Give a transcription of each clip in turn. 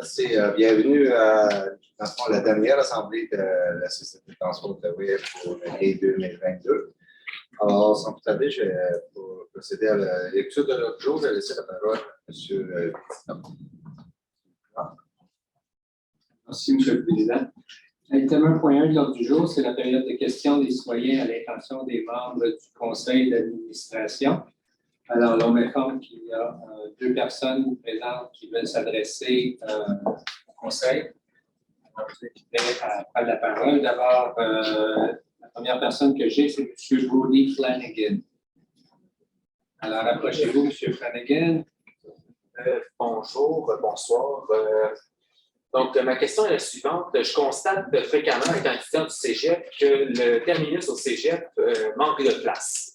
Merci. Bienvenue à la dernière assemblée de la Société de transport de Outaouais pour l'année 2022. Alors, sans plus tarder, pour procéder à la lecture de l'ordre du jour, je vais laisser la parole à M. le Président. Merci, M. le Président. Item 1.1 de l'ordre du jour, c'est la période de questions des citoyens à l'intention des membres du conseil d'administration. Alors, on m'informe qu'il y a deux personnes présentes qui veulent s'adresser au conseil. Alors, je vous invite à prendre la parole. D'abord, la première personne que j'ai, c'est M. Brody Flanagan. Alors, approchez-vous, M. Flanagan. Bonjour, bonsoir. Donc, ma question est la suivante. Je constate fréquemment, étant étudiant du cégep, que le terminus au cégep manque de place.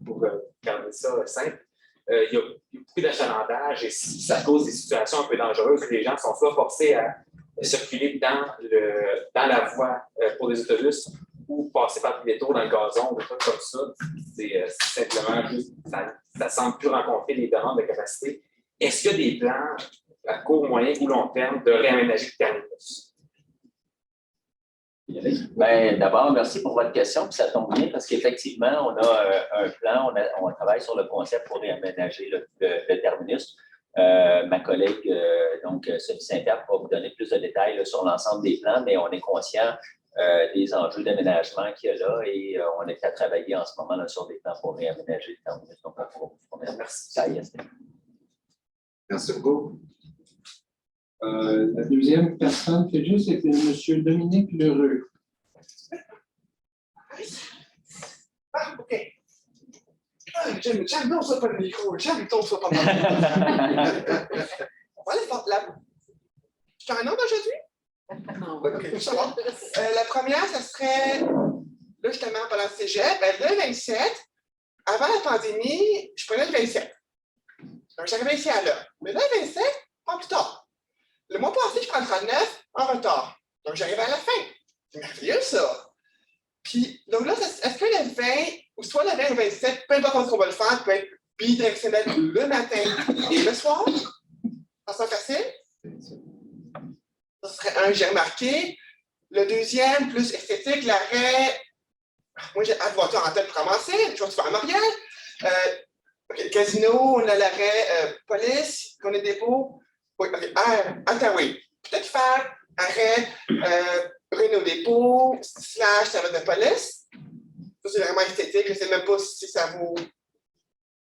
Pour garder ça simple, il y a beaucoup d'achalandage et ça cause des situations un peu dangereuses où les gens sont soit forcés à circuler dans la voie pour les autobus ou passer par des détours dans le gazon ou des trucs comme ça. C'est simplement juste, ça ne semble plus rencontrer les demandes de capacité. Est-ce qu'il y a des plans à court, moyen ou long terme de réaménager le terminus? Bien, d'abord, merci pour votre question. Puis ça tombe bien parce qu'effectivement, on a un plan, on travaille sur le concept pour réaménager le terminus. Ma collègue, donc, Sophie Saint-Pierre, va vous donner plus de détails là, sur l'ensemble des plans, mais on est conscient des enjeux d'aménagement qu'il y a là et on est à travailler en ce moment là, sur des plans pour réaménager le terminus. Donc, merci. Merci beaucoup. La deuxième personne que j'ai, c'est M. Dominique Lheureux. Ah, OK. J'aime donc ça, pas le micro. J'aime donc ça, pas le micro. On va aller voir là. Tu as un autre aujourd'hui? Non. OK, ça va. La première, ça serait, là, justement, pendant le cégep, le 27, avant la pandémie, je prenais le 27. Donc, j'arrivais ici à l'heure. Mais là, le 27, pas plus tard. Le mois passé, je prends le 39 en retard. Donc, j'arrive à la fin. C'est merveilleux, ça. Puis, donc là, est-ce que le 20, ou soit le 20 ou le 27, peu importe comment on va le faire, peut être bidirectionnel le matin et le soir? Ça serait facile? Ça serait un, j'ai remarqué. Le deuxième, plus esthétique, l'arrêt. Moi, j'ai hâte de voiture en tête pour commencer. Je vais te faire un mariage. OK, casino, on a l'arrêt police, qu'on a dépôt. Oui, OK, Outaouais. Peut-être faire arrêt Renault dépôt, / service de police. Ça, c'est vraiment esthétique. Je ne sais même pas si ça vaut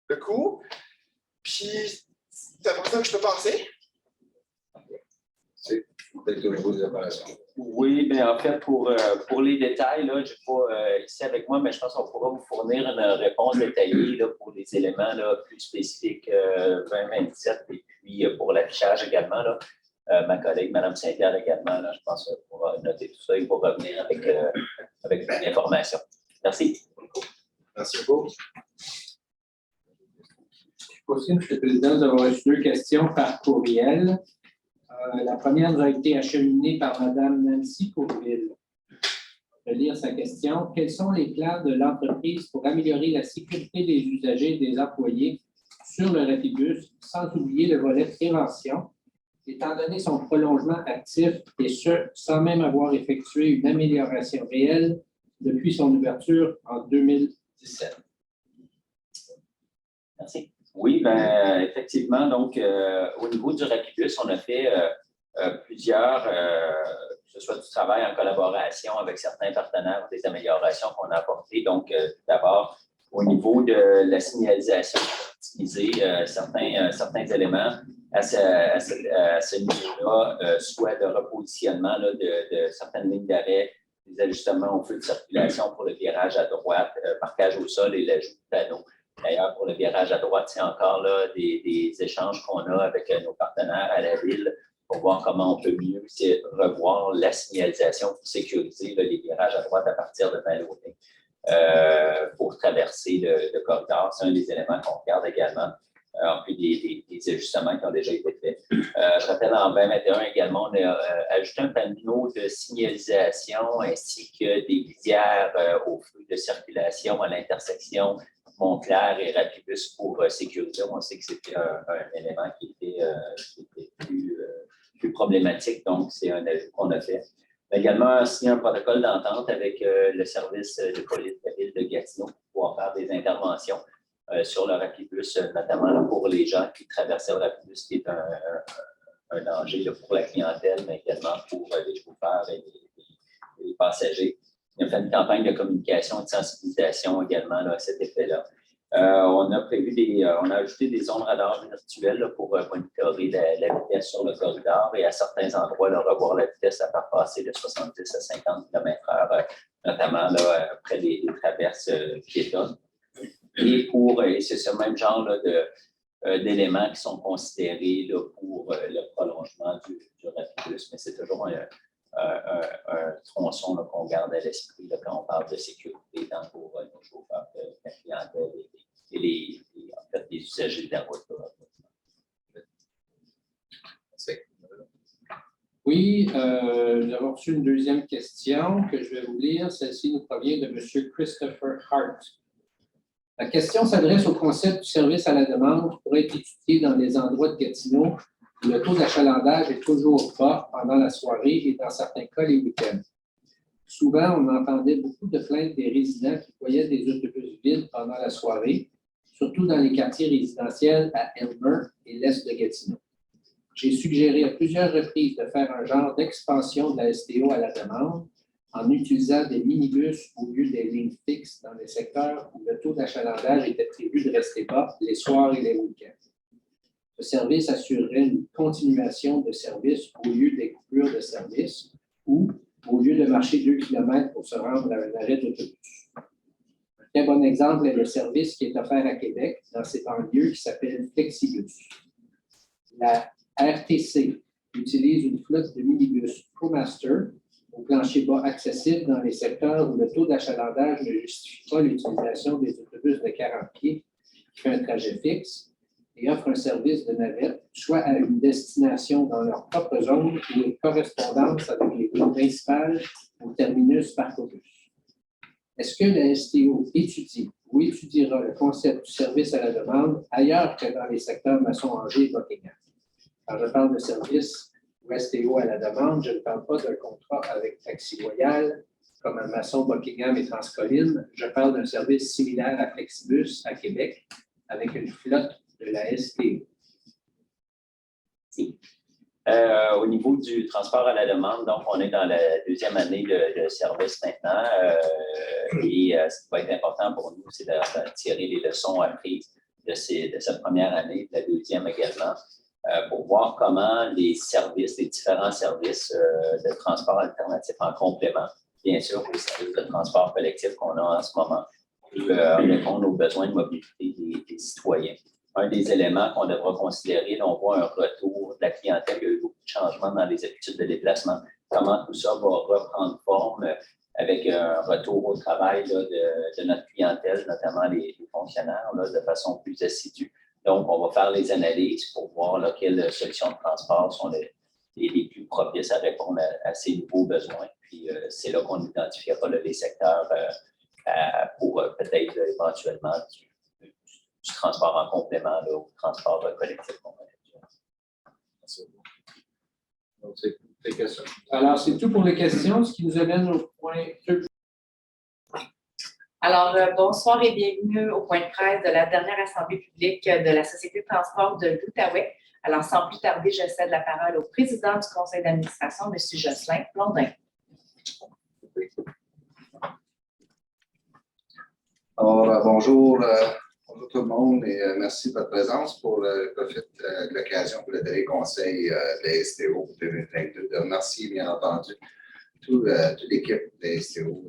le coup. Puis, c'est pour ça que je peux passer. C'est peut-être au niveau des opérations. Oui, mais en fait, pour les détails, là, je n'ai pas ici avec moi, mais je pense qu'on pourra vous fournir une réponse détaillée là, pour les éléments là, plus spécifiques 2027 et puis pour l'affichage également. Là, ma collègue, Mme Saint-Pierre également, là, je pense qu'on pourra noter tout ça et pour revenir avec l'information. Merci. Merci beaucoup. Aussi, M. le Président, nous avons reçu deux questions par courriel. La première nous a été acheminée par Mme Nancy Courville. Je vais lire sa question. Quels sont les plans de l'entreprise pour améliorer la sécurité des usagers et des employés sur le Rapidbus, sans oublier le volet prévention, étant donné son prolongement actif et ce, sans même avoir effectué une amélioration réelle depuis son ouverture en 2017? Merci. Oui, bien, effectivement, donc, au niveau du Rapidbus, on a fait plusieurs, que ce soit du travail en collaboration avec certains partenaires, des améliorations qu'on a apportées. Donc, d'abord, au niveau de la signalisation, utiliser certains éléments à ce niveau-là, soit de repositionnement là, de certaines lignes d'arrêt, des ajustements au feu de circulation pour le virage à droite, marquage au sol et l'ajout de panneaux. D'ailleurs, pour le virage à droite, c'est encore là des échanges qu'on a avec nos partenaires à la ville pour voir comment on peut mieux revoir la signalisation pour sécuriser là, les virages à droite à partir de Maloney pour traverser le corridor. C'est un des éléments qu'on regarde également. En plus des ajustements qui ont déjà été faits. Je rappelle, en 2021 également, on a ajouté un panneau de signalisation ainsi que des visières au feu de circulation à l'intersection Montclair et Rapidbus pour sécuriser. On sait que c'était un élément qui était plus plus problématique, donc c'est un ajout qu'on a fait. On a également signé un protocole d'entente avec le service de police de la ville de Gatineau pour pouvoir faire des interventions sur le Rapidbus, notamment là, pour les gens qui traversaient le Rapidbus, qui est un danger là, pour la clientèle, mais également pour les chauffeurs et les passagers. On a fait une campagne de communication et de sensibilisation également là, à cet effet-là. On a ajouté des zones radars virtuelles là, pour monitorer la vitesse sur le corridor et à certains endroits, là, revoir la vitesse à faire passer de 70 à 50 km/h, notamment là, près des traverses piétonnes. Et c'est ce même genre là, d'éléments qui sont considérés là, pour le prolongement du Rapidbus, mais c'est toujours un tronçon là, qu'on garde à l'esprit là, quand on parle de sécurité tant pour nos chauffeurs que la clientèle et en fait, les usagers de la route. Oui, nous avons reçu une deuxième question que je vais vous lire. Celle-ci nous provient de M. Christopher Hart. La question s'adresse au concept du service à la demande qui pourrait être étudié dans les endroits de Gatineau où le taux d'achalandage est toujours bas pendant la soirée et dans certains cas les week-ends. Souvent, on entendait beaucoup de plaintes des résidents qui voyaient des autobus vides pendant la soirée, surtout dans les quartiers résidentiels à Elmer et l'est de Gatineau. J'ai suggéré à plusieurs reprises de faire un genre d'expansion de la STO à la demande en utilisant des minibus au lieu des lignes fixes dans les secteurs où le taux d'achalandage était prévu de rester bas les soirs et les week-ends. Ce service assurerait une continuation de service au lieu des coupures de service ou au lieu de marcher 2 km pour se rendre à un arrêt d'autobus. Un très bon exemple est le service qui est offert à Québec dans ses banlieues qui s'appelle Flexibus. La RTC utilise une flotte de minibus ProMaster au plancher bas accessible dans les secteurs où le taux d'achalandage ne justifie pas l'utilisation des autobus de 40 pieds qui fait un trajet fixe et offre un service de navette, soit à une destination dans leur propre zone ou une correspondance avec les lignes principales au terminus Parcobus. Est-ce que la STO étudie ou étudiera le concept du service à la demande ailleurs que dans les secteurs Masson-Angers et Buckingham? Quand je parle de service ou STO à la demande, je ne parle pas d'un contrat avec Taxi Royal, comme à Masson, Buckingham et Transcolline. Je parle d'un service similaire à Flexibus à Québec, avec une flotte de la STO. Au niveau du transport à la demande, donc on est dans la deuxième année de service maintenant. Et ce qui va être important pour nous, c'est de tirer les leçons apprises de cette première année, de la deuxième également. Pour voir comment les différents services de transport alternatif en complément, bien sûr, aux services de transport collectif qu'on a en ce moment, répondre aux besoins de mobilité des citoyens. Un des éléments qu'on devra considérer, là, on voit un retour de la clientèle, il y a eu beaucoup de changements dans les habitudes de déplacement. Comment tout ça va reprendre forme avec un retour au travail là, de notre clientèle, notamment les fonctionnaires, là, de façon plus assidue. Donc, on va faire les analyses pour voir là, quelles solutions de transport sont les plus propices à répondre à ces nouveaux besoins. Puis, c'est là qu'on identifiera là, les secteurs pour peut-être éventuellement du transport en complément là, au transport collectif. Alors, c'est tout pour les questions, ce qui nous amène au point 2. Alors, bonsoir et bienvenue au point de presse de la dernière assemblée publique de la Société de transport de l'Outaouais. Alors, sans plus tarder, je cède la parole au président du conseil d'administration, M. Jocelyn Blondin. Alors, bonjour tout le monde et merci de votre présence pour profiter de l'occasion pour le dernier conseil de la STO 2022. Je remercie bien entendu toute l'équipe de la STO,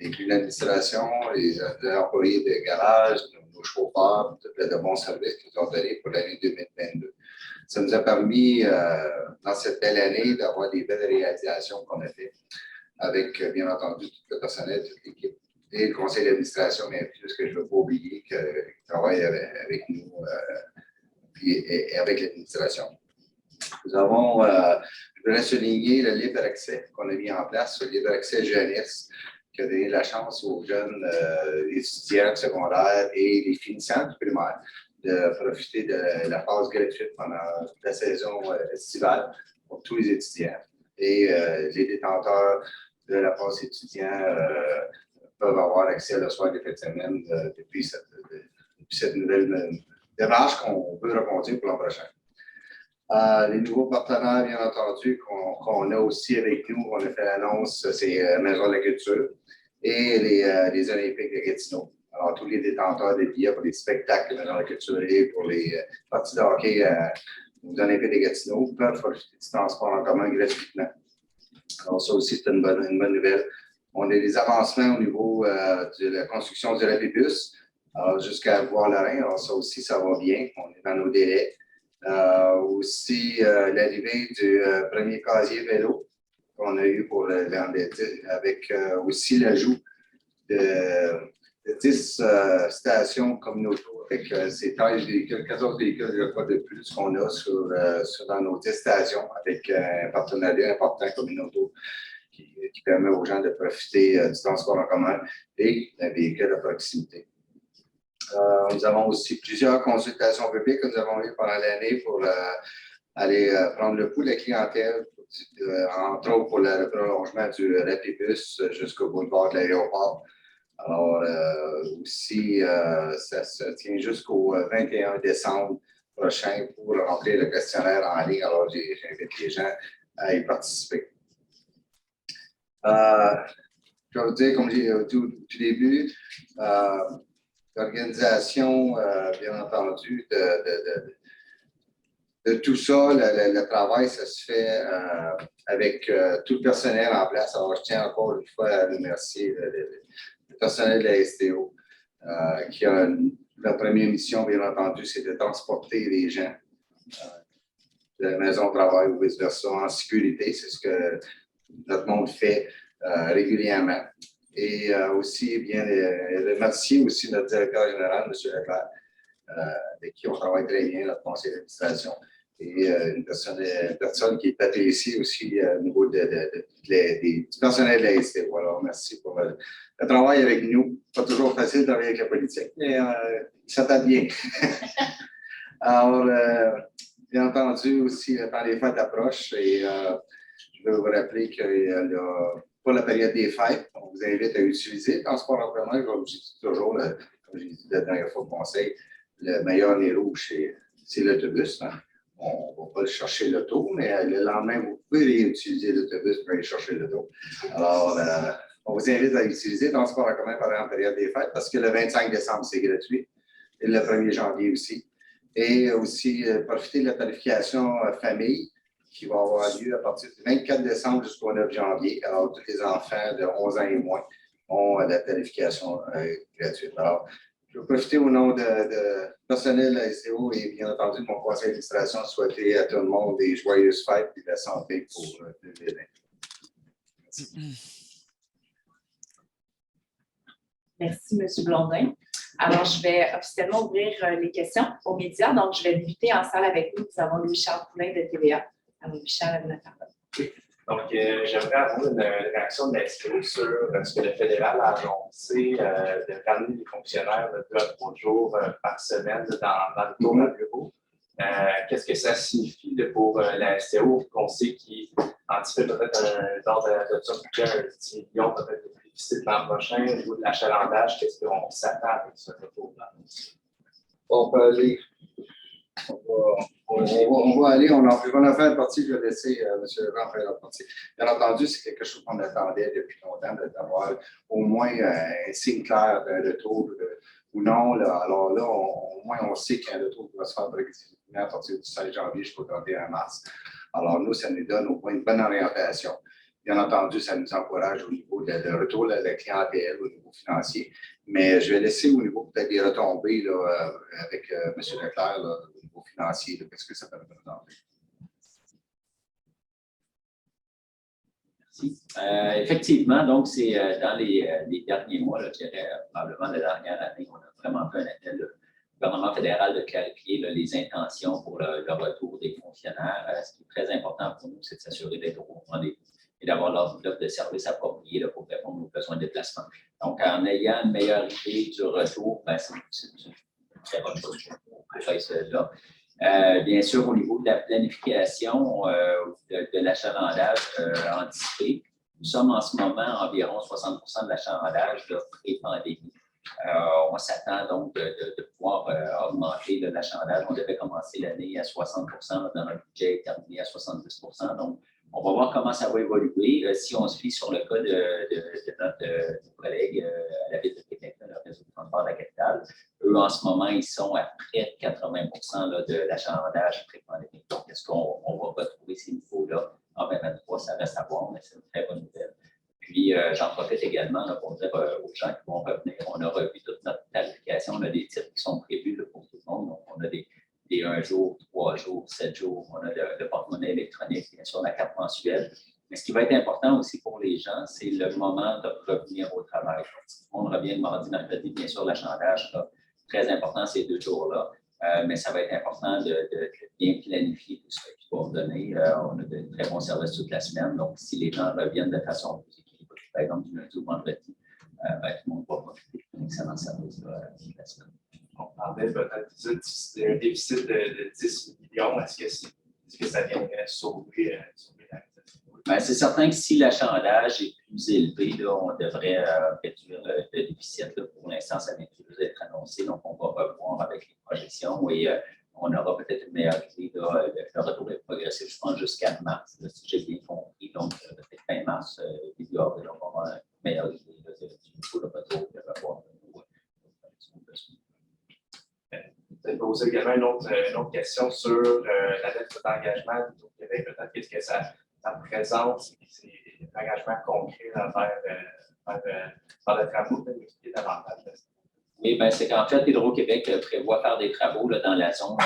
incluant l'administration, les employés de garage, nos chauffeurs, tout le bon service qu'ils ont donné pour l'année 2022. Ça nous a permis, dans cette belle année, d'avoir des belles réalisations qu'on a faites avec, bien entendu, tout le personnel, toute l'équipe. Et le conseil d'administration, mais plus que je ne veux pas oublier, qui travaille avec nous et avec l'administration. Nous avons, je voudrais souligner le libre accès qu'on a mis en place, le libre accès jeunesse, qui a donné la chance aux jeunes étudiants secondaires et les finissants du primaire de profiter de la phase gratuite pendant la saison estivale pour tous les étudiants. Et les détenteurs de la passe étudiant peuvent avoir accès le soir des fêtes de semaine depuis cette nouvelle démarche qu'on veut reconduire pour l'an prochain. Les nouveaux partenaires, bien entendu, qu'on a aussi avec nous, on a fait l'annonce, c'est Maison de la Culture et les Olympiques de Gatineau. Alors, tous les détenteurs des billets pour les spectacles de Maison de la Culture et pour les parties de hockey aux Olympiques de Gatineau peuvent profiter du transport en commun gratuitement. Alors, ça aussi, c'est une bonne nouvelle. On a des avancements au niveau de la construction du Rapibus jusqu'à Bois-Lorrain. Alors, ça aussi, ça va bien. On est dans nos délais. Aussi, l'arrivée du premier casier vélo qu'on a eu pour avec aussi l'ajout de 10 stations communautaires avec ces tailles véhicules, 14 véhicules de plus qu'on a dans nos 10 stations avec un partenariat important communautaire qui permet aux gens de profiter du transport en commun et d'un véhicule de proximité. Nous avons aussi plusieurs consultations publiques que nous avons eues pendant l'année pour aller prendre le pouls de la clientèle, entre autres pour le prolongement du Rapibus jusqu'au boulevard de l'aéroport. Alors, aussi, ça se tient jusqu'au 21 décembre prochain pour remplir le questionnaire en ligne. Alors, j'invite les gens à y participer. Je vais vous dire, comme j'ai dit au tout début, l'organisation, bien entendu, de tout ça, le travail, ça se fait avec tout le personnel en place. Alors, je tiens encore une fois à remercier le personnel de la STO, qui a la première mission, bien entendu, c'est de transporter les gens de la maison de travail ou vice-versa en sécurité. C'est ce que notre monde fait régulièrement. Et aussi, bien, remercier aussi notre directeur général, M. Leclerc, avec qui on travaille très bien, notre conseil d'administration. Et une personne qui est appréciée aussi au niveau du personnel de la STO. Alors, merci pour le travail avec nous. Pas toujours facile de travailler avec la politique, mais ça t'a bien. Alors, bien entendu, aussi, le temps des fêtes approche et je veux vous rappeler que pour la période des fêtes, on vous invite à utiliser le transport en commun. Comme je dis toujours, comme j'ai dit la dernière fois au conseil, le meilleur des rouges, c'est l'autobus. Hein? On ne va pas chercher l'auto, mais le lendemain, vous pouvez utiliser l'autobus pour aller chercher l'auto. Alors, on vous invite à utiliser le transport en commun pendant la période des fêtes parce que le 25 décembre, c'est gratuit et le 1er janvier aussi. Et aussi, profiter de la tarification famille qui va avoir lieu à partir du 24 décembre jusqu'au 9 janvier. Alors, tous les enfants de 11 ans et moins ont la tarification gratuite. Alors, je vais profiter au nom de personnel de la STO et bien entendu de mon conseil d'administration souhaiter à tout le monde des joyeuses fêtes et de la santé pour 2020. Merci. Merci, M. Blondin. Alors, je vais officiellement ouvrir les questions aux médias. Donc, je vais débuter en salle avec nous. Nous avons Louis-Charles Poulain de TVA. Alors, Louis-Charles, la parole. Donc, j'aimerais avoir une réaction de la STO sur ce que le fédéral a annoncé de ramener les fonctionnaires de 2 à 3 jours par semaine dans le tour à bureau. Qu'est-ce que ça signifie pour la STO? On sait qu'il anticipe peut-être un genre d'adoption budget, 10 millions peut-être de déficit l'an prochain. Au niveau de l'achalandage, qu'est-ce qu'on s'attend avec ce retour-là? On peut aller. On va aller, on a fait une partie, je vais laisser M. Legrand faire la partie. Bien entendu, c'est quelque chose qu'on attendait depuis longtemps, d'avoir au moins un signe clair de retour ou non. Là. Alors là, au moins, on sait qu'un retour va se faire progressivement à partir du 16 janvier jusqu'au 31 mars. Alors nous, ça nous donne au moins une bonne orientation. Bien entendu, ça nous encourage au niveau de retour de la clientèle, au niveau financier. Mais je vais laisser au niveau peut-être des retombées là, avec M. Leclerc, là, au niveau financier, qu'est-ce que ça peut représenter? Merci. Effectivement, donc c'est dans les derniers mois, là, je dirais probablement la dernière année, on a vraiment fait un appel de gouvernement fédéral de clarifier là, les intentions pour le retour des fonctionnaires. Ce qui est très important pour nous, c'est de s'assurer d'être au rendez-vous et d'avoir l'offre de services appropriés là, pour répondre aux besoins de déplacement. Donc, en ayant une meilleure idée du retour, ben, c'est une très bonne chose pour là. Bien sûr, au niveau de la planification de l'achalandage anticipé, nous sommes en ce moment à environ 60 de l'achalandage pré-pandémie. On s'attend donc de pouvoir augmenter l'achalandage. On devait commencer l'année à 60 dans notre budget et terminer à 70 donc, on va voir comment ça va évoluer. Si on se fie sur le cas de notre collègue à la Ville de Québec, le réseau de transport de la capitale, eux, en ce moment, ils sont à près de 80 de l'achalandage pré-pandémique. Donc, est-ce qu'on va retrouver ces niveaux-là en 2023? Ça reste à voir, mais c'est une très bonne nouvelle. Puis, j'en profite également là, pour dire aux gens qui vont revenir, on a revu toute notre tarification. On a des titres qui sont prévus là, pour tout le monde. Donc, on a des 1 jour, 3 jours, 7 jours. On a le porte-monnaie électronique, bien sûr, la carte mensuelle. Mais ce qui va être important aussi pour les gens, c'est le moment de revenir au travail. Donc, si tout le monde revient le mardi, mercredi, bien sûr, l'achalandage, très important ces 2 jours-là. Mais ça va être important de bien planifier tout ça et de coordonner. On a de très bons services toute la semaine. Donc, si les gens reviennent de façon plus équilibrée, par exemple du lundi au vendredi, tout le monde va profiter d'un excellent service toute la semaine. On parlait peut-être d'un déficit de 10 millions. Est-ce que ça viendrait sauver la Bien, c'est certain que si l'achalandage est plus élevé, là, on devrait réduire le déficit. Là. Pour l'instant, ça vient juste d'être annoncé, donc on va revoir avec les projections et on aura peut-être une meilleure idée. Le retour est progressif, je pense, jusqu'à mars, là, si j'ai bien compris. Donc, peut-être fin mars, début avril, on va avoir une meilleure idée du niveau de retour de revoir nos projections. Peut-être poser également une autre question sur la lettre d'engagement du Québec. Peut-être qu'est-ce que ça présente, c'est un engagement concret vers le travaux, peut-être expliquer davantage. Oui, bien, c'est qu'en fait, Hydro-Québec prévoit faire des travaux là, dans la zone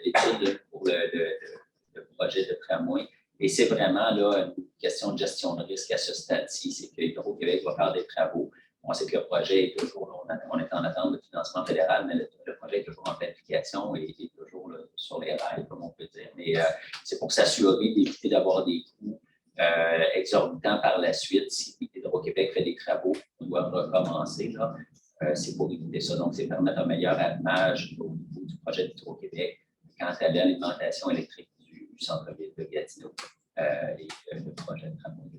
d'études pour le projet de tramway. Et c'est vraiment là, une question de gestion de risque à ce stade-ci. C'est que Hydro-Québec va faire des travaux. On sait que le projet est toujours, on est en attente de financement fédéral, mais le projet est toujours en planification et il est toujours là, sur les rails, comme on peut dire. Mais c'est pour s'assurer d'éviter d'avoir des coûts exorbitants par la suite. Si Hydro-Québec fait des travaux, on doit recommencer. Là. C'est pour éviter ça. Donc, c'est permettre un meilleur armage au niveau du projet d'Hydro-Québec quant à l'alimentation électrique du centre-ville de Gatineau et le projet de travaux de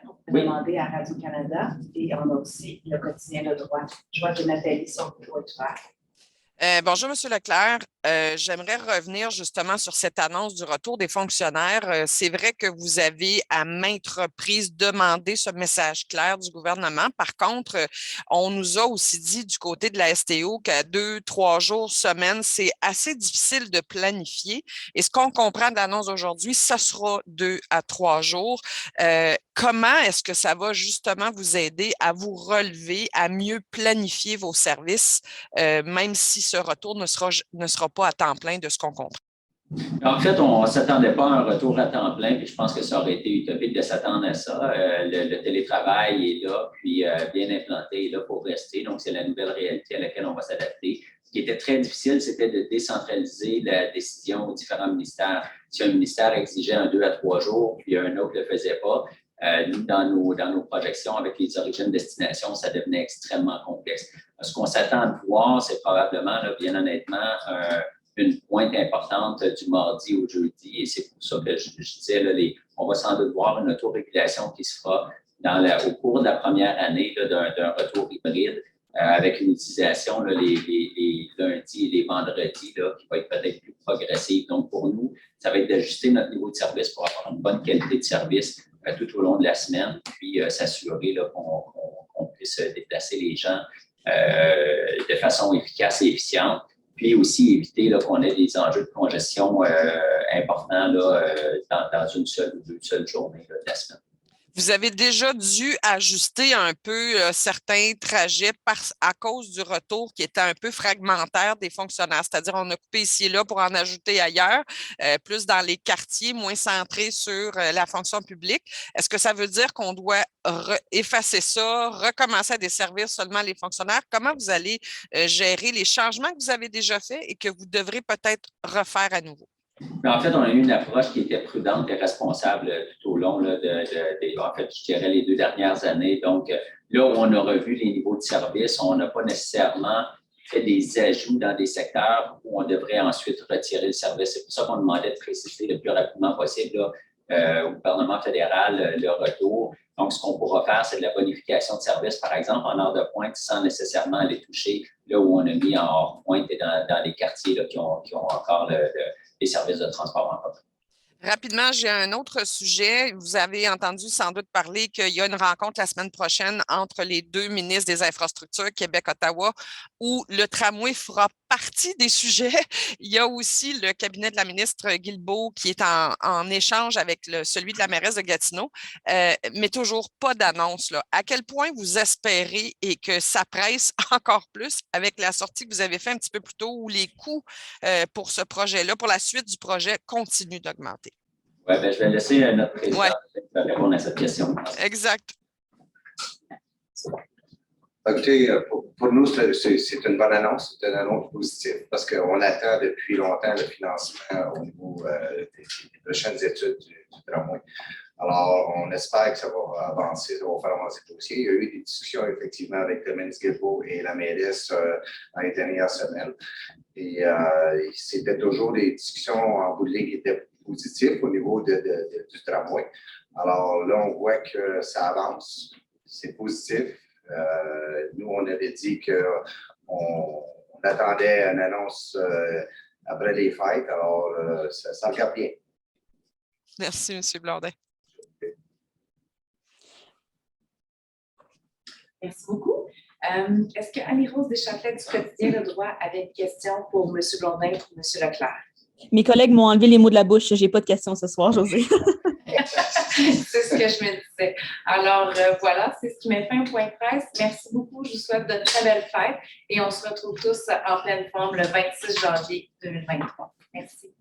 On peut demander à Radio-Canada et on a aussi le quotidien de droit. Je vois que Nathalie son bureau est ouvert. Bonjour, M. Leclerc. J'aimerais revenir justement sur cette annonce du retour des fonctionnaires. C'est vrai que vous avez à maintes reprises demandé ce message clair du gouvernement. Par contre, on nous a aussi dit du côté de la STO qu'à 2-3 jours, semaine, c'est assez difficile de planifier. Et ce qu'on comprend de l'annonce aujourd'hui, ça sera 2 à 3 jours. Comment est-ce que ça va justement vous aider à vous relever, à mieux planifier vos services, même si ce retour ne sera pas à temps plein de ce qu'on comprend? En fait, on ne s'attendait pas à un retour à temps plein, puis je pense que ça aurait été utopique de s'attendre à ça. Le télétravail est là, puis bien implanté, est là pour rester. Donc, c'est la nouvelle réalité à laquelle on va s'adapter. Ce qui était très difficile, c'était de décentraliser la décision aux différents ministères. Si un ministère exigeait un 2 à 3 jours, puis un autre ne le faisait pas, nous, dans nos projections avec les origines-destinations, ça devenait extrêmement complexe. Ce qu'on s'attend à voir, c'est probablement, là, bien honnêtement, une pointe importante du mardi au jeudi. Et c'est pour ça que je disais, là, on va sans doute voir une autorégulation qui se fera au cours de la première année là, d'un retour hybride avec une utilisation là, les lundis et les vendredis là, qui va être peut-être plus progressive. Donc, pour nous, ça va être d'ajuster notre niveau de service pour avoir une bonne qualité de service tout au long de la semaine, puis s'assurer qu'on puisse déplacer les gens de façon efficace et efficiente, puis aussi éviter qu'on ait des enjeux de congestion importants là, dans une seule ou 2 seules journées là, de la semaine. Vous avez déjà dû ajuster un peu certains trajets à cause du retour qui était un peu fragmentaire des fonctionnaires. C'est-à-dire, on a coupé ici et là pour en ajouter ailleurs, plus dans les quartiers, moins centrés sur la fonction publique. Est-ce que ça veut dire qu'on doit effacer ça, recommencer à desservir seulement les fonctionnaires? Comment vous allez gérer les changements que vous avez déjà faits et que vous devrez peut-être refaire à nouveau? Mais en fait, on a eu une approche qui était prudente et responsable tout au long là, en fait, je dirais les 2 dernières années. Donc, là où on a revu les niveaux de service, on n'a pas nécessairement fait des ajouts dans des secteurs où on devrait ensuite retirer le service. C'est pour ça qu'on demandait de préciser le plus rapidement possible là, au gouvernement fédéral le retour. Donc, ce qu'on pourra faire, c'est de la bonification de services, par exemple, en heure de pointe, sans nécessairement aller toucher là où on a mis en hors pointe et dans les quartiers là, qui ont encore les services de transport en commun. Rapidement, j'ai un autre sujet. Vous avez entendu sans doute parler qu'il y a une rencontre la semaine prochaine entre les 2 ministres des Infrastructures, Québec-Ottawa, où le tramway fera partie des sujets. Il y a aussi le cabinet de la ministre Guilbeault qui est en échange avec celui de la mairesse de Gatineau, mais toujours pas d'annonce. À quel point vous espérez et que ça presse encore plus avec la sortie que vous avez fait un petit peu plus tôt où les coûts pour ce projet-là, pour la suite du projet, continuent d'augmenter? Oui, je vais laisser notre président répondre à cette question. Exact. Écoutez, pour nous, c'est une bonne annonce, c'est une annonce positive parce qu'on attend depuis longtemps le financement au niveau des prochaines études du tramway. Alors, on espère que ça va avancer, ça va faire avancer le dossier. Il y a eu des discussions effectivement avec le ministre Guilbeault et la mairesse dans les dernières semaines. Et c'était toujours des discussions en bout de ligne qui étaient positives au niveau du tramway. Alors là, on voit que ça avance, c'est positif. Nous, on avait dit qu'on attendait une annonce après les fêtes, alors ça regarde bien. Merci, M. Blondin. Merci beaucoup. Est-ce que Annie-Rose Deschâtelet du quotidien Le Droit avait une question pour M. Blondin ou M. Leclerc? Mes collègues m'ont enlevé les mots de la bouche. Je n'ai pas de questions ce soir, Josée. C'est ce que je me disais. Alors, voilà, c'est ce qui met fin au point de presse. Merci beaucoup. Je vous souhaite de très belles fêtes et on se retrouve tous en pleine forme le 26 janvier 2023. Merci.